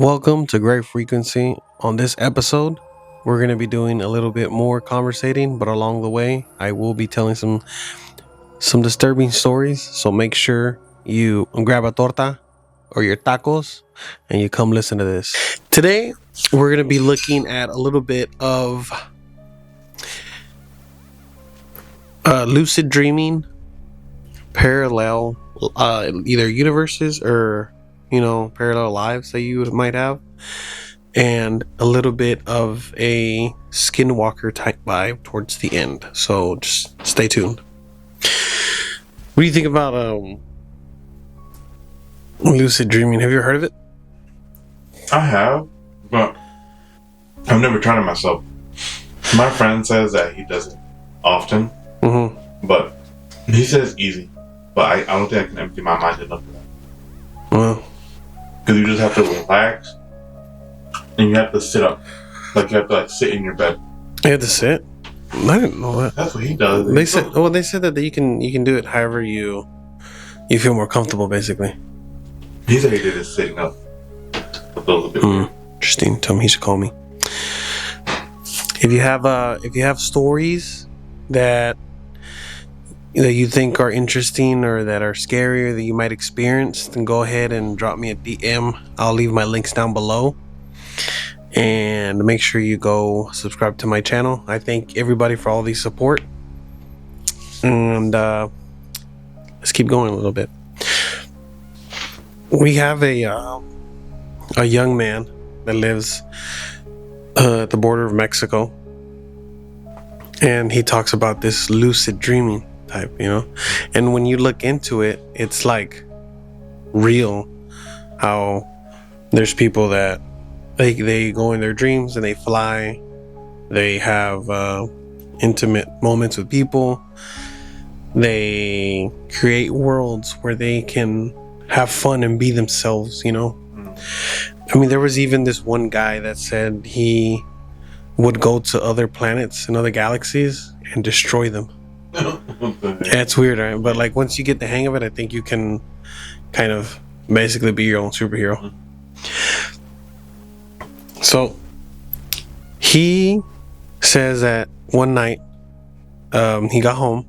Welcome to Great Frequency. On this episode, we're going to be doing a little bit more conversating, but along the way, I will be telling some disturbing stories. So make sure you grab a torta or your tacos and you come listen to this. Today, we're going to be looking at a little bit of lucid dreaming, parallel either universes or parallel lives that you might have, and a little bit of a skinwalker type vibe towards the end. So just stay tuned. What do you think about lucid dreaming? Have you ever heard of it? I have, but I've never tried it myself. My friend says that he does it often, but he says easy. But I don't think I can empty my mind enough for that. Well, because you just have to relax, and you have to sit up, like you have to sit in your bed. You have to sit. I didn't know that. That's what he does. They said that you can do it however you feel more comfortable, basically. He said he did it sitting up. But those a bit weird. Interesting. Tell him he should call me. If you have stories that you think are interesting or that are scary or that you might experience, then go ahead and drop me a DM. I'll leave my links down below. And make sure you go subscribe to my channel. I thank everybody for all the support. And let's keep going a little bit. We have a young man that lives at the border of Mexico. And he talks about this lucid dreaming type, and when you look into it, it's like real. How there's people that they go in their dreams and they fly, they have intimate moments with people, they create worlds where they can have fun and be themselves. I mean, there was even this one guy that said he would go to other planets and other galaxies and destroy them. Yeah, it's weird, right? But like once you get the hang of it, I think you can kind of basically be your own superhero. So he says that one night he got home.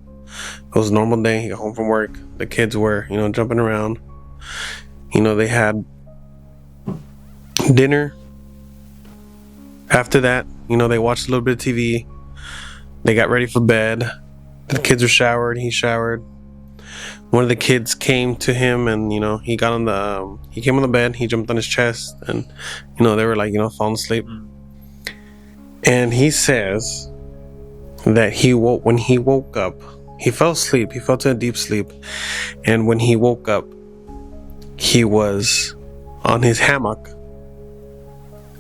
It was a normal day. He got home from work. The kids were, jumping around. They had dinner. After that, they watched a little bit of TV. They got ready for bed. The kids were showered. He showered. One of the kids came to him, and he got on he came on the bed. He jumped on his chest, and they were like falling asleep. And he says that when he woke up, he fell asleep. He fell to a deep sleep, and when he woke up, he was on his hammock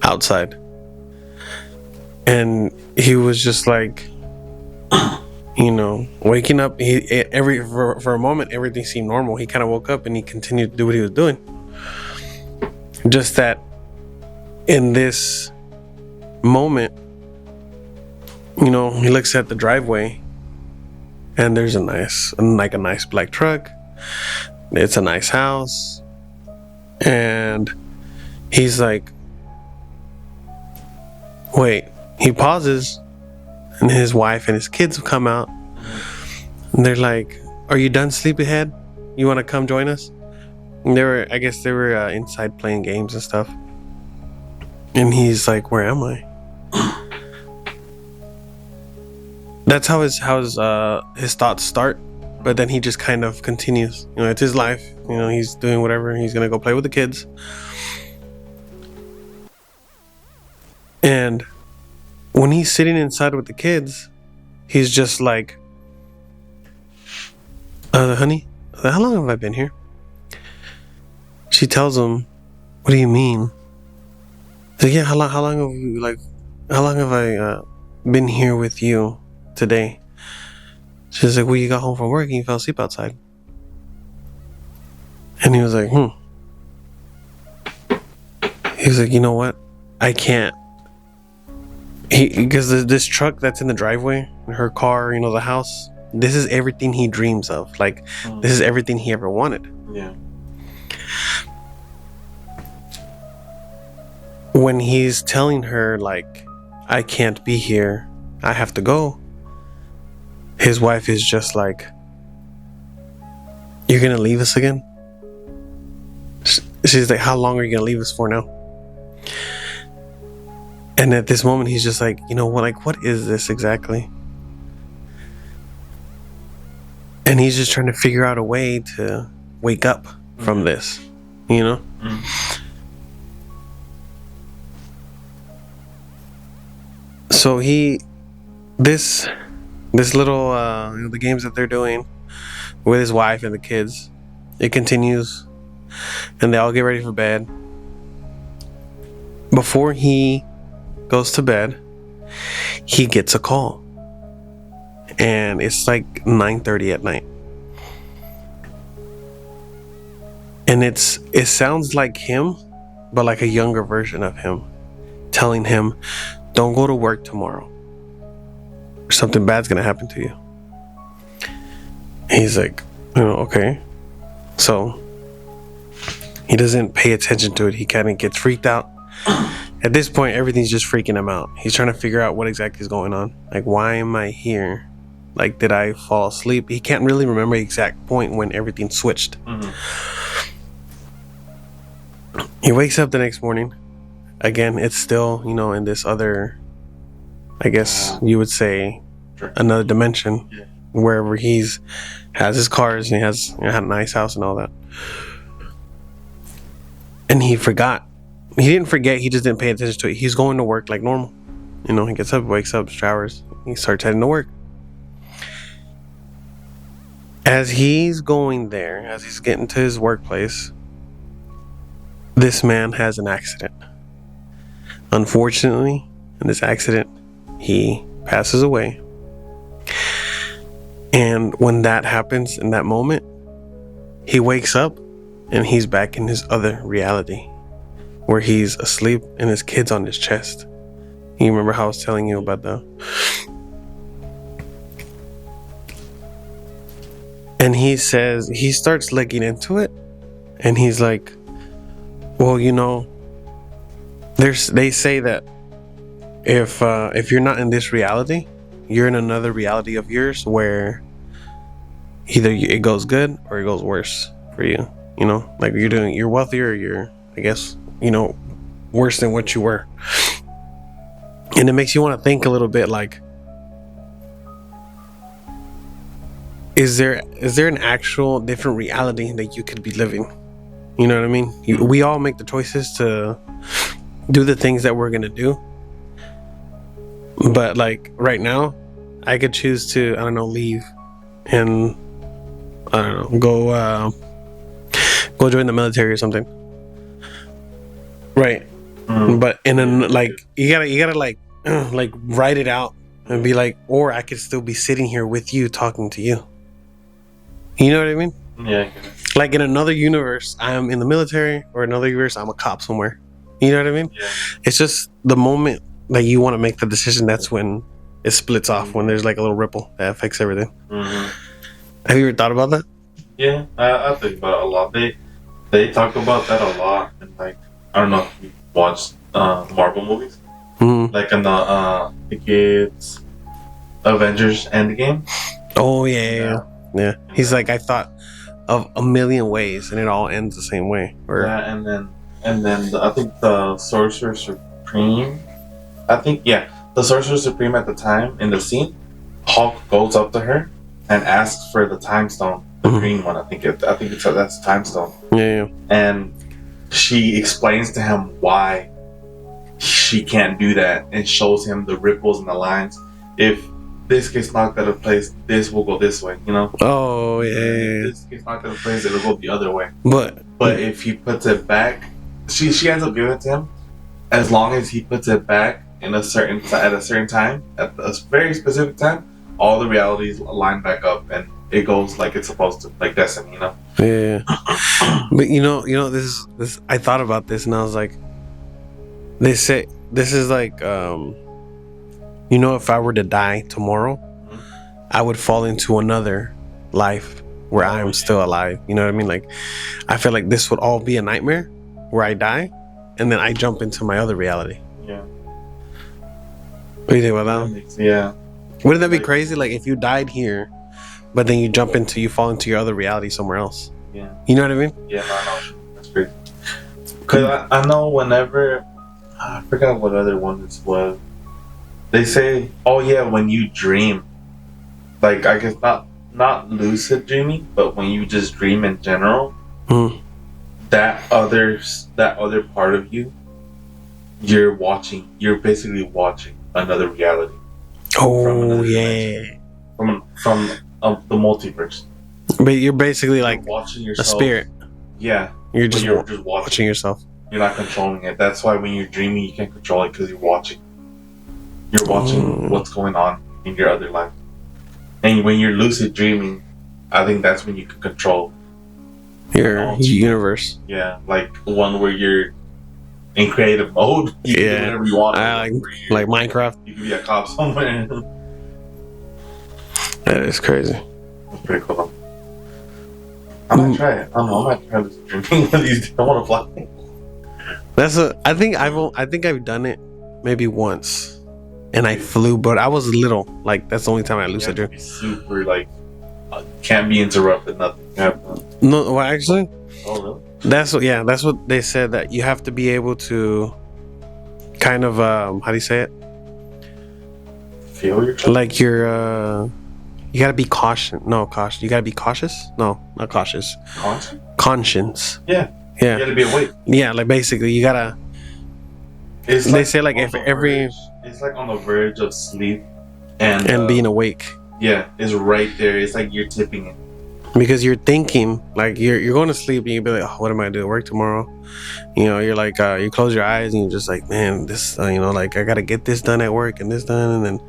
outside, and he was just like, waking up. For a moment, everything seemed normal. He kind of woke up and he continued to do what he was doing. Just that in this moment, he looks at the driveway and there's a nice black truck. It's a nice house. And he's like, wait. He pauses, and his wife and his kids have come out. And they're like, are you done, sleepyhead? You want to come join us? And they were inside playing games and stuff. And he's like, where am I? That's how his thoughts start. But then he just kind of continues. It's his life. He's doing whatever. He's going to go play with the kids. And when he's sitting inside with the kids, he's just like, honey, how long have I been here? She tells him, what do you mean? He's like, yeah, how long have I been here with you today? She's like, well, you got home from work and you fell asleep outside. And he was like, He was like, you know what? I can't. Because this truck that's in the driveway, her car, the house, this is everything he dreams of. Like, this is everything he ever wanted. Yeah. when he's telling her, like, I can't be here, I have to go, his wife is just like, you're gonna leave us again? She's like, how long are you gonna leave us for now? And at this moment, he's just like, you know what? Like, what is this exactly? And he's just trying to figure out a way to wake up from this, you know? So this little, the games that they're doing with his wife and the kids, it continues, and they all get ready for bed. Before he goes to bed, he gets a call, and it's like 9:30 at night, and it sounds like him, but like a younger version of him, telling him, don't go to work tomorrow, or something bad's gonna happen to you. He's like, okay. So he doesn't pay attention to it. He kind of gets freaked out. At this point, everything's just freaking him out. He's trying to figure out what exactly is going on. Like, why am I here? Like, did I fall asleep? He can't really remember the exact point when everything switched. He wakes up the next morning. Again, it's still, in this other, I guess you would say, another dimension, wherever has his cars and he has had a nice house and all that. And he forgot. He didn't forget, he just didn't pay attention to it. He's going to work like normal. He gets up, wakes up, showers, he starts heading to work. As he's going there, as he's getting to his workplace, this man has an accident. Unfortunately, in this accident, he passes away. And when that happens, in that moment, he wakes up and he's back in his other reality, where he's asleep and his kid's on his chest. You remember how I was telling you about that? And he says, he starts looking into it, and he's like, well, they say that if you're not in this reality, you're in another reality of yours where either it goes good or it goes worse for you. Like you're wealthier, or you're, I guess, worse than what you were. And it makes you want to think a little bit, like, is there an actual different reality that you could be living? You know what I mean? We all make the choices to do the things that we're gonna do, but like right now, I could choose to, I don't know, leave and, I don't know, go join the military or something, right? But like you gotta like like write it out and be like, or I could still be sitting here with you talking to you. You know what I mean? Yeah. Like in another universe, I'm in the military, or another universe, I'm a cop somewhere. You know what I mean? Yeah. It's just the moment that you want to make the decision, that's when it splits off, when there's like a little ripple that affects everything. Have you ever thought about that? Yeah, I think about it a lot. They talk about that a lot, and like, I don't know if you watched Marvel movies, like in the kids Avengers Endgame. Oh yeah. He's like, I thought of a million ways, and it all ends the same way. Yeah, and then I think the Sorcerer Supreme. The Sorcerer Supreme at the time in the scene, Hulk goes up to her and asks for the time stone, the green one. I think that's time stone. Yeah. And she explains to him why she can't do that, and shows him the ripples and the lines. If this gets knocked out of place, this will go this way, Oh yeah. If this gets knocked out of place, it'll go the other way. But if he puts it back, she ends up giving it to him. As long as he puts it back at a certain time, at a very specific time, all the realities line back up, and it goes like it's supposed to, like destiny, Yeah. But this I thought about this, and I was like, they say this is like, if I were to die tomorrow, I would fall into another life where I am still alive. You know what I mean? Like, I feel like this would all be a nightmare where I die, and then I jump into my other reality. Yeah. What do you think about that? Yeah. Wouldn't that be crazy? Like if you died here, but then you fall into your other reality somewhere else. Yeah. You know what I mean? Yeah, no. That's crazy. Because I know whenever... I forgot what other one this was. They say, oh yeah, when you dream. Like, I guess not lucid dreaming, but when you just dream in general, that other part of you, you're basically watching another reality. Oh yeah. From the multiverse. But you're basically like watching yourself. A spirit. Yeah. You're just watching yourself. You're not controlling it. That's why when you're dreaming, you can't control it because you're watching. You're watching what's going on in your other life. And when you're lucid dreaming, I think that's when you can control your universe. Yeah, like one where you're in creative mode. You can do whatever you want. Like Minecraft. You can be a cop somewhere. That is crazy. That's pretty cool. I might try it. I don't know. I might try this dreaming one of these days. I want to fly. I think I've done it maybe once, and I flew, but I was little. Like that's the only time I lucid dream. Super like can't be interrupted. Nothing. No, well, actually. Oh really? That's what they said, that you have to be able to kind of how do you say it? Feel yourself? Like you gotta be cautious. No, caution. You gotta be cautious. No, not cautious. Conscience. Yeah. Yeah. You gotta be awake. Yeah, like basically you gotta. It's they say like if every. It's like on the verge of sleep and being awake. Yeah, it's right there. It's like you're tipping it. Because you're thinking, like you're going to sleep and you'll be like, oh, what am I doing work tomorrow? You know, you're like, you close your eyes and you're just like, man, this, like I got to get this done at work and this done. And then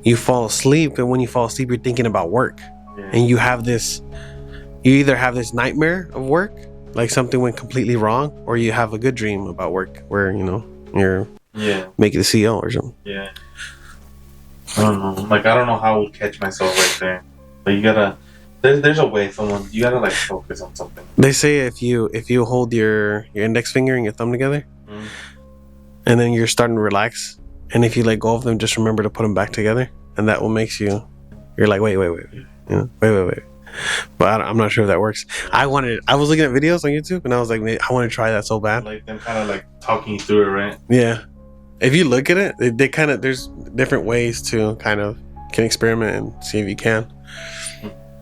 you fall asleep. And when you fall asleep, you're thinking about work. Yeah. And you either have this nightmare of work, like something went completely wrong, or you have a good dream about work where, you're making the CEO or something. Yeah. I don't know. Like, I don't know how I would catch myself right there. But you gotta... There's a way you gotta like focus on something. They say if you hold your index finger and your thumb together, and then you're starting to relax, and if you let go of them, just remember to put them back together, and that will makes you're like wait, wait. But I'm not sure if that works. I was looking at videos on YouTube, and I was like, I want to try that so bad. Like them kind of like talking you through it, right? Yeah. If you look at it, they kind of there's different ways to kind of can experiment and see if you can.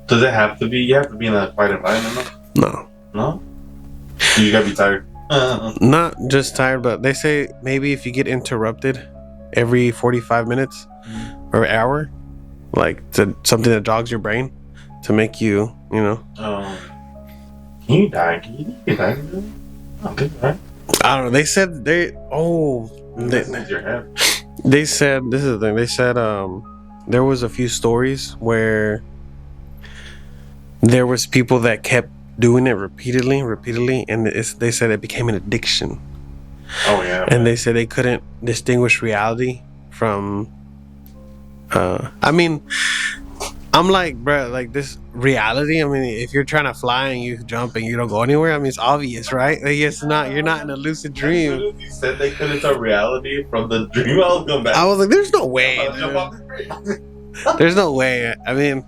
Does it have to be? You have to be in a quiet environment? No? You gotta be tired? Not just tired, but they say maybe if you get interrupted every 45 minutes or hour, like something that jogs your brain to make you, Can you die? Can you get tired? I don't know. They said they said, this is the thing. They said there was a few stories where there was people that kept doing it repeatedly, and they said it became an addiction. Oh yeah. And they said they couldn't distinguish reality from. I mean, I'm like, bro, like this reality. I mean, if you're trying to fly and you jump and you don't go anywhere, I mean, it's obvious, right? Like, it's not. You're not in a lucid dream. You said they couldn't tell reality from the dream. I was like, there's no way. There's no way. I mean.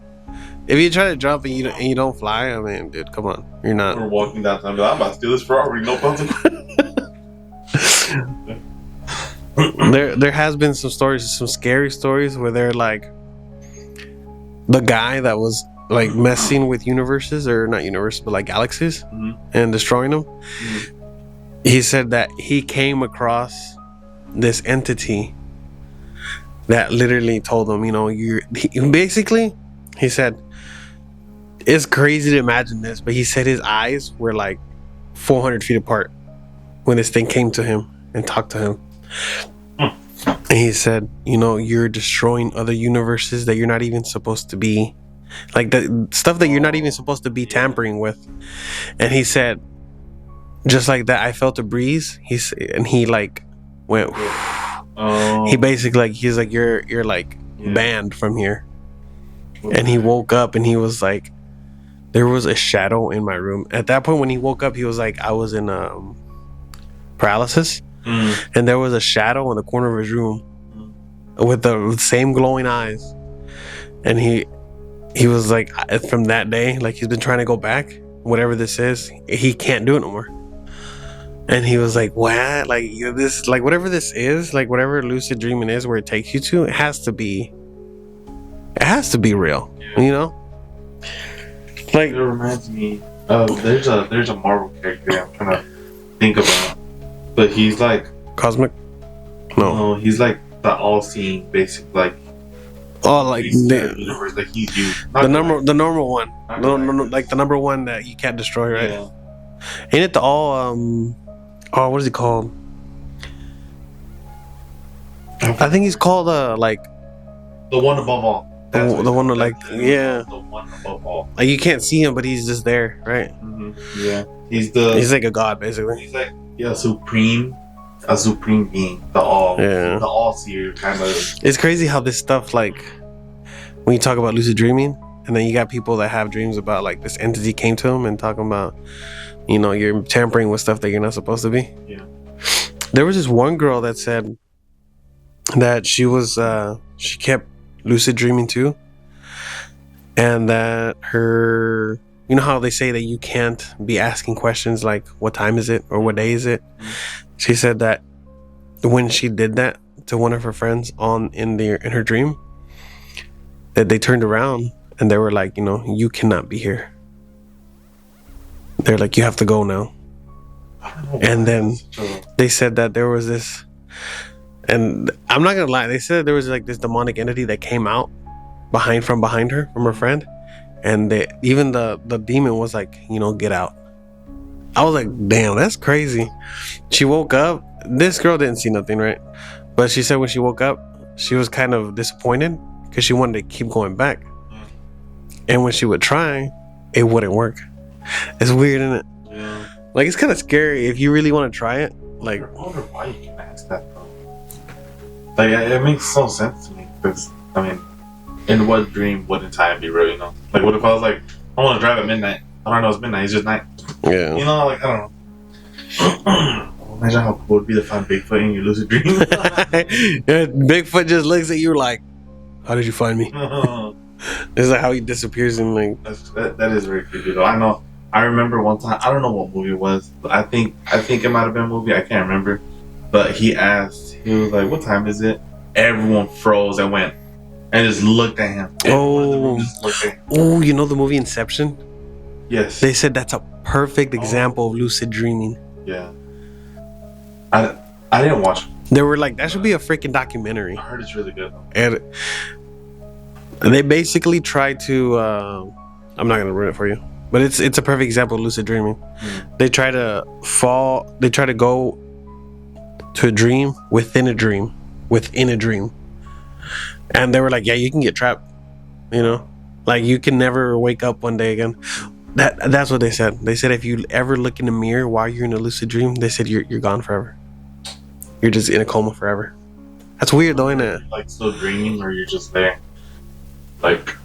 If you try to jump and you don't fly, I mean, dude, come on, you're not. We're walking downtown. I'm about to steal this Ferrari. No consequence. There has been some scary stories where they're like, the guy that was like messing with universes, or not universes, but like galaxies, and destroying them. He said that he came across this entity that literally told him, he said. It's crazy to imagine this, but he said his eyes were like 400 feet apart when this thing came to him and talked to him. And he said, you're destroying other universes that you're not even supposed to be, like the stuff that you're not even supposed to be tampering with. And he said, just like that, I felt a breeze. He like went. He basically like he's like you're like banned from here. And he woke up and he was like, there was a shadow in my room. At that point, when he woke up, he was like, I was in paralysis, and there was a shadow in the corner of his room with the same glowing eyes, and he was like, from that day, like he's been trying to go back, whatever this is, he can't do it no more. And he was like, what? Like, this, like, whatever this is, like, whatever lucid dreaming is, where it takes you to, it has to be real, you know? Like, it reminds me of, there's a Marvel character I'm trying to think about, but he's like Cosmic? No, he's like the all-seeing, basic, like, like the universe, like he's you. normal one. No, like the number one that you can't destroy, right? Yeah. Ain't it the all what is he called? I think he's called like the one above all. The one that, like, yeah, the one above all. like you can't see him, but he's just there, right? Yeah, he's like a god, basically. He's like a supreme being, the all seer kind of. It's crazy how this stuff, like, when you talk about lucid dreaming, and then you got people that have dreams about, like, this entity came to them and talking about, you know, you're tampering with stuff that you're not supposed to be. Yeah. There was this one girl that said that she was she kept lucid dreaming too, and that her, you know how they say that you can't be asking questions like what time is it or what day is it. She said that when she did that to one of her friends in her dream, that they turned around and they were like, you know, you cannot be here. They're like, you have to go now. And then they said that there was this, and I'm not gonna lie, they said there was like this demonic entity that came out from behind her, from her friend, and even the demon was like, you know, get out. I was like, damn, that's crazy. She woke up. This girl didn't see nothing, right? But she said when she woke up, she was kind of disappointed because she wanted to keep going back. And when she would try, it wouldn't work. It's weird, isn't it? Yeah. Like, it's kind of scary if you really want to try it. Like, I wonder why you can ask that, though. Like, it makes no sense to me. Because, I mean, in what dream wouldn't time be real, you know? Like, what if I was like, I want to drive at midnight? I don't know, it's midnight, it's just night. yeah. You know, like, I don't know. Imagine how cool it would be to find Bigfoot in your lucid dream. Yeah, Bigfoot just looks at you like, how did you find me? It's like how he disappears in, like... That is very creepy, though. I know. I remember one time, I don't know what movie it was, but I think it might have been a movie, I can't remember. But he was like, what time is it? Everyone froze and went and just looked at him. Oh, you know the movie Inception? Yes. They said that's a perfect example of lucid dreaming. Yeah. I didn't watch it. They were like, that should be a freaking documentary. I heard it's really good, though. And they basically try to, I'm not going to ruin it for you, but it's a perfect example of lucid dreaming. They try to go to a dream within a dream. And they were like, yeah, you can get trapped, you know, like you can never wake up one day again. That's what they said. They said if you ever look in the mirror while you're in a lucid dream, they said you're gone forever. You're just in a coma forever. That's weird though, isn't it? Like still dreaming, or you're just there. Like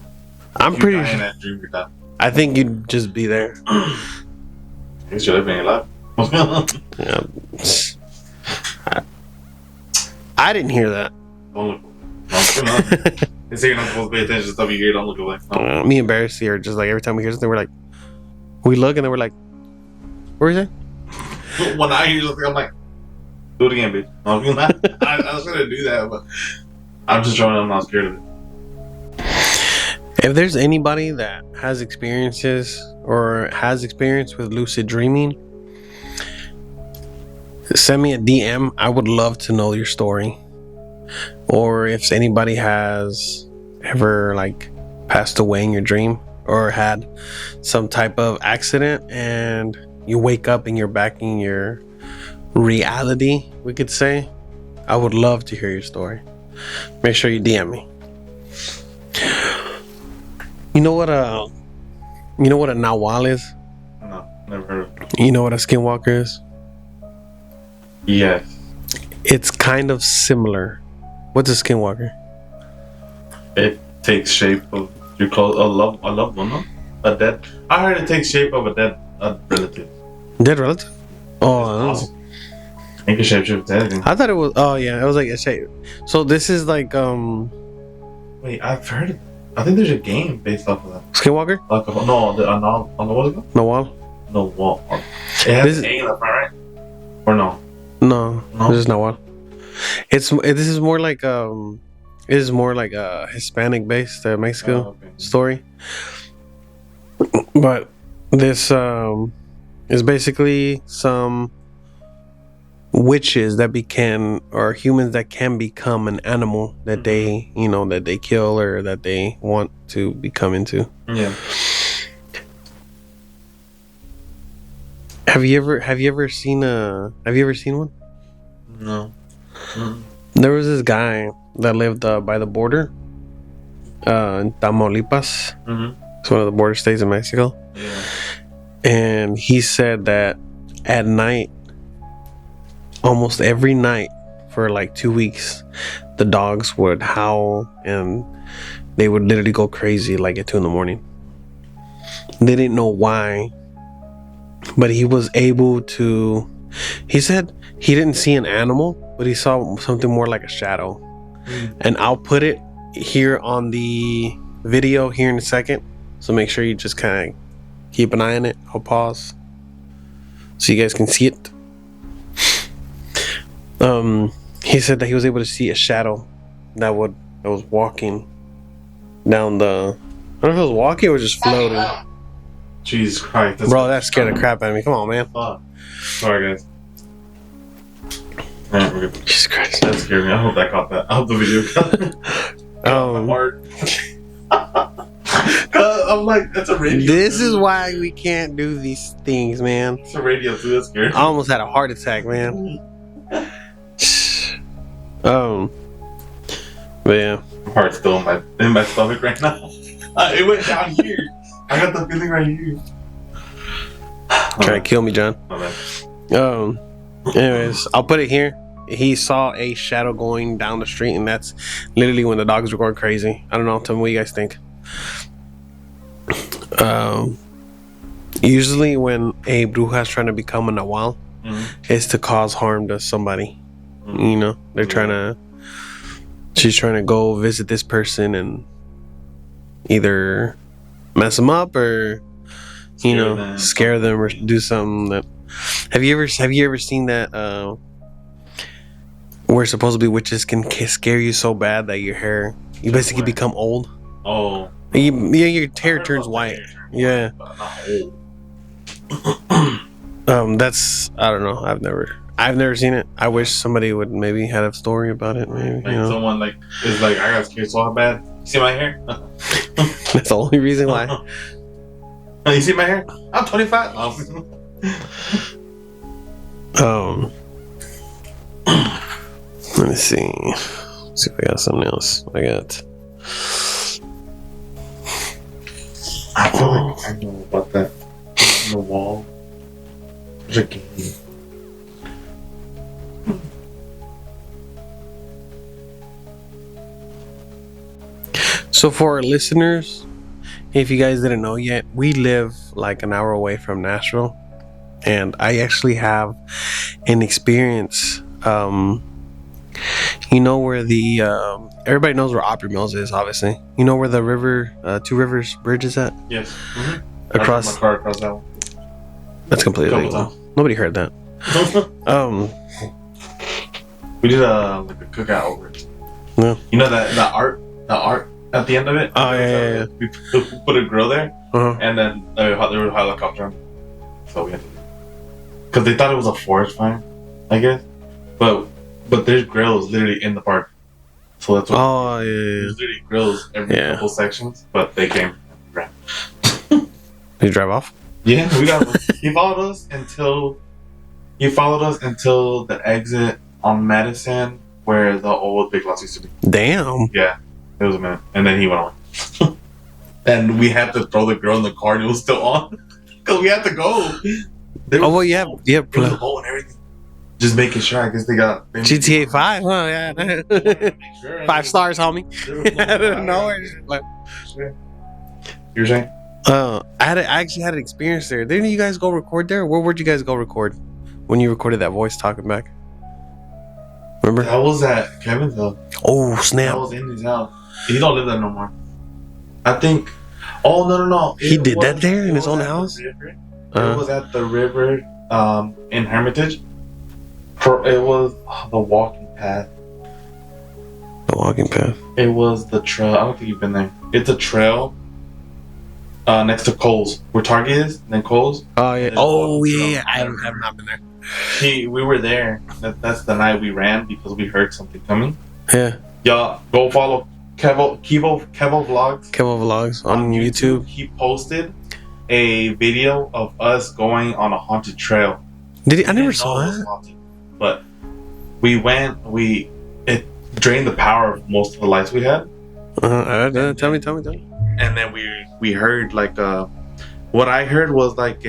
I'm pretty sure. That dream, you're done. I think you'd just be there. I guess you're living your life. Yeah. I didn't hear that. Don't look. No, they say you're not supposed to pay attention to stuff you hear. Don't look away. No. Me and Barry are just like every time we hear something, we're like, we look and then we're like, what is it? When I hear something, I'm like, do it again, bitch. I was gonna do that, but I'm just showing I'm not scared of it. If there's anybody that has experiences or has experience with lucid dreaming, send me a DM. I would love to know your story. Or if anybody has ever like passed away in your dream or had some type of accident and you wake up and you're back in your reality, we could say, I would love to hear your story. Make sure you DM me. You know what a Nawal is? No, never heard of it. You know what a skinwalker is? Yes. It's kind of similar. What's a skinwalker? It takes shape of your close a loved one, no? A dead. I heard it takes shape of a dead relative. Dead relative? Oh, awesome. Make a shapeshift to anything. I thought it was. Oh yeah, it was like a shape. So this is like Wait, I've heard it. I think there's a game based off of that. Skinwalker. Like no, on the what is it? No wall. No wall. It has an A in the front, right? Or no? No, No? this is not one. This is more like a Hispanic based Mexico story. But this is basically some witches that or humans that can become an animal that they that they kill or that they want to become into. Yeah. Have you ever seen one? No. Mm-mm. There was this guy that lived by the border in Tamaulipas. Mm-hmm. It's one of the border states in Mexico. Yeah. And he said that at night, almost every night for like 2 weeks, the dogs would howl and they would literally go crazy like at 2 a.m. They didn't know why, but he was able to. He said he didn't see an animal, but he saw something more like a shadow. And I'll put it here on the video here in a second, so make sure you just kind of keep an eye on it. I'll pause so you guys can see it. He said that he was able to see a shadow that was walking down the. I don't know if it was walking or just floating. Jesus Christ, Bro, that scared the crap out of me. Come on, man. Fuck. Sorry, guys. Alright, we're good. Jesus Christ. That scared me. I hope that caught that. I hope the video caught that. I'm like, that's a radio. This is why we can't do these things, man. It's a radio too. That's scary. I almost had a heart attack, man. But yeah. My heart's still in my stomach right now. It went down here. I got the feeling right here. Trying to kill me, John. Oh, man. Anyways, I'll put it here. He saw a shadow going down the street, and that's literally when the dogs were going crazy. I don't know. Tell me what you guys think. Usually when a bruja is trying to become a nahual, it's to cause harm to somebody. You know, she's trying to go visit this person and either mess them up or scare them or do something that. Have you ever seen that where supposedly witches can scare you so bad that you basically become old? Oh. Your hair turns white. Yeah. That's, I don't know. I've never seen it. I wish somebody would maybe have a story about it. Maybe Someone is like, I got scared so bad. You see my hair? That's the only reason why. You see my hair? I'm 25. Let me see. Let's see if I got something else. I feel like I know about that. On the wall. There's a game. So for our listeners, if you guys didn't know yet, we live like an hour away from Nashville, and I actually have an experience. You know where the everybody knows where Opry Mills is, obviously. You know where the Two Rivers Bridge is at? Yes. Across. I my car across that one. That's completely legal. Nobody heard that. We did a cookout over it. Yeah. You know the art at the end of it. Oh yeah. We put a grill there, and then there was a helicopter. So we had to, because they thought it was a forest fire, I guess. But there's grills literally in the park, so that's what. Oh yeah. There's literally grills every couple sections, but they came. Did you drive off? Yeah, we got. He followed us until the exit on Madison, where the old Big Lots used to be. Damn. Yeah, it was a minute, and then he went on. And we had to throw the girl in the car, and it was still on because we had to go. Yeah. There was a hole and everything. Just making sure. I guess they got GTA 5. Oh yeah. 5 stars, homie. I don't know. You were saying? I actually had an experience there. Didn't you guys go record there? Where would you guys go record when you recorded that voice talking back? Remember? That was at Kevin's house. Oh, That snap. was in his house. He don't live there no more. I think. Oh no! He did that there in his own house? It was at the river in Hermitage. It was the walking path. The walking path. It was the trail. I don't think you've been there. It's a trail next to Coles, where Target is, and then Coles. Oh yeah. And Oh then yeah. I have not been there. We were there. That's the night we ran because we heard something coming. Yeah. Y'all go follow Kevo Vlogs. Kevo Vlogs on YouTube. He posted a video of us going on a haunted trail. Did he? I never Didn't saw know it was that. haunted, but we went. It drained the power of most of the lights we had. Tell me. And then we heard like what I heard was like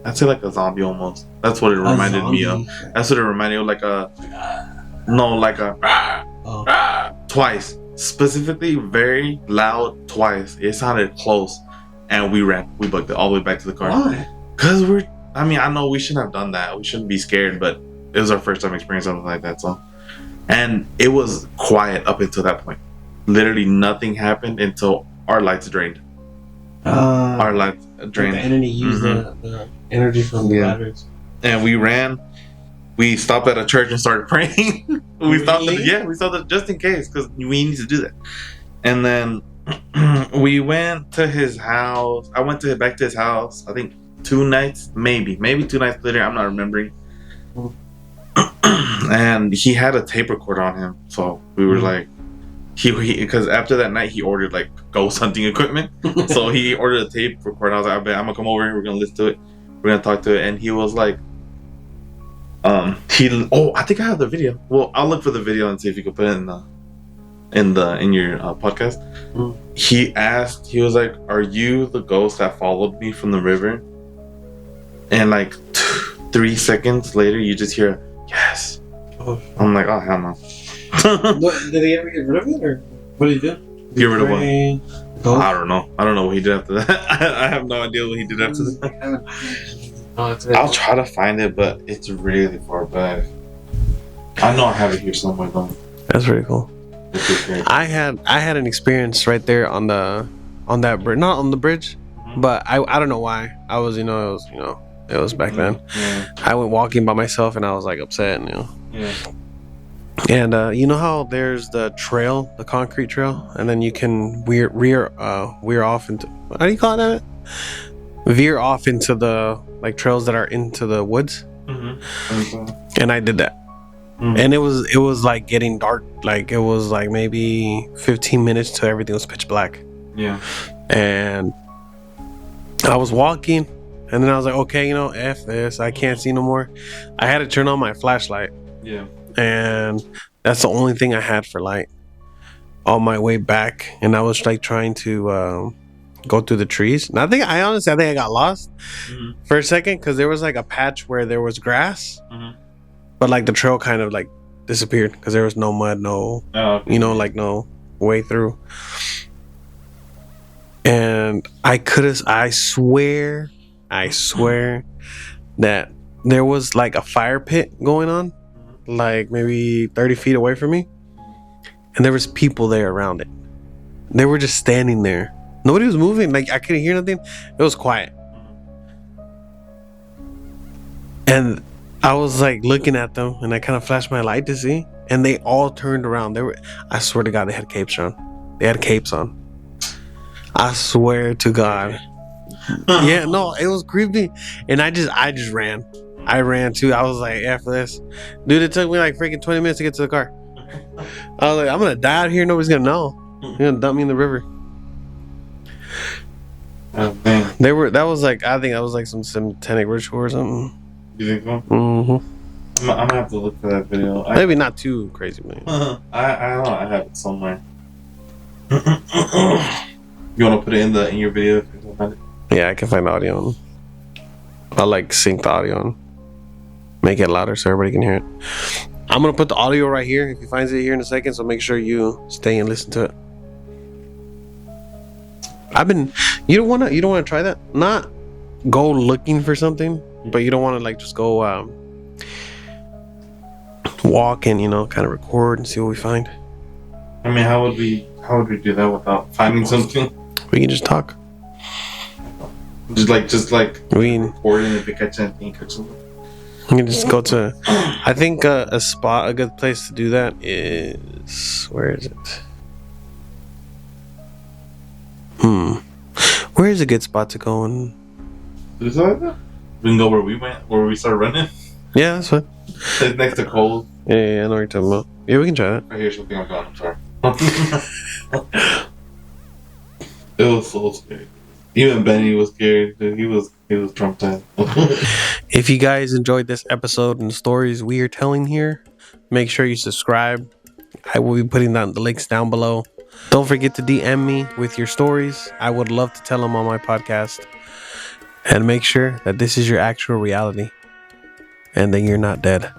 I'd say like a zombie almost. That's what it reminded me of. That's what it reminded me of, like a twice. Specifically very loud twice. It sounded close. And we ran. We booked it all the way back to the car. Why? Cause I know we shouldn't have done that. We shouldn't be scared, but it was our first time experiencing something like that, so. And it was quiet up until that point. Literally nothing happened until our lights drained. Our lights drained. The energy used the energy from the batteries. And we ran. We stopped at a church and started praying. we stopped just in case, because we need to do that. And then we went to his house. I went back to his house. I think 2 nights, maybe 2 nights later. I'm not remembering. And he had a tape recorder on him, so we were like, because after that night he ordered like ghost hunting equipment. So he ordered a tape recorder. I was like, I'm gonna come over. We're gonna listen to it. We're gonna talk to it. And he was like, I think I have the video. Well, I'll look for the video and see if you can put it in your podcast. He was like, "Are you the ghost that followed me from the river?" And like 3 seconds later, you just hear, "Yes." I'm like, "Oh hell no!" Did he ever get rid of it, or what did he do? Get rid of what? Ghost? I don't know. I don't know what he did after that. I have no idea what he did after that. I'll try to find it, but it's really far back. I know I have it here somewhere though. That's pretty cool. It's great. I had an experience right there on that bridge, not on the bridge, but I don't know why. I was, it was back then. Yeah. I went walking by myself and I was like upset, Yeah. And you know how there's the trail, the concrete trail, and then you can veer off into, how do you call that? Veer off into the like trails that are into the woods. And I did that. And it was like getting dark. Like it was like maybe 15 minutes till everything was pitch black. Yeah. And I was walking, and then I was like, okay, F this. I can't see no more. I had to turn on my flashlight. Yeah. And that's the only thing I had for light on my way back. And I was like trying to go through the trees. And I think I got lost for a second, because there was like a patch where there was grass, but like the trail kind of like disappeared because there was no mud, no, like no way through. And I swear that there was like a fire pit going on, like maybe 30 feet away from me, and there was people there around it. They were just standing there. Nobody was moving. Like I couldn't hear nothing. It was quiet. And I was like looking at them, and I kind of flashed my light to see, and they all turned around. I swear to God, they had capes on. I swear to God. Yeah, no, it was creepy. And I just ran. I ran too. I was like, F this. Dude, it took me like freaking 20 minutes to get to the car. I was like, I'm gonna die out here. Nobody's gonna know. They're gonna dump me in the river. Oh man. That was like, I think that was like some satanic ritual or something. You think so? Mm-hmm. I'm gonna have to look for that video. Maybe not too crazy, man. I don't know. I have it somewhere. You want to put it in your video if you can find it? Yeah, I can find the audio. I'll like sync the audio and make it louder so everybody can hear it. I'm gonna put the audio right here if he finds it here in a second, so make sure you stay and listen to it. You don't wanna try that? Not go looking for something, but you don't wanna like just go walk and, kind of record and see what we find. I mean, how would we do that without finding something? We can just talk. Just like We recording if we catch anything, catch something. can just go to. I think a good place to do that is, where is it? Where is a good spot to go? And Is that like that? We can go where we went, where we started running. yeah, that's fine. It's next to Cole's. Yeah, I know what you're talking about. Yeah, we can try that. Right here's something I'm going. I'm sorry. It was so scary. Even Benny was scared. Dude. He was traumatized. If you guys enjoyed this episode and the stories we are telling here, make sure you subscribe. I will be putting down the links down below. Don't forget to DM me with your stories. I would love to tell them on my podcast. And make sure that this is your actual reality and that you're not dead.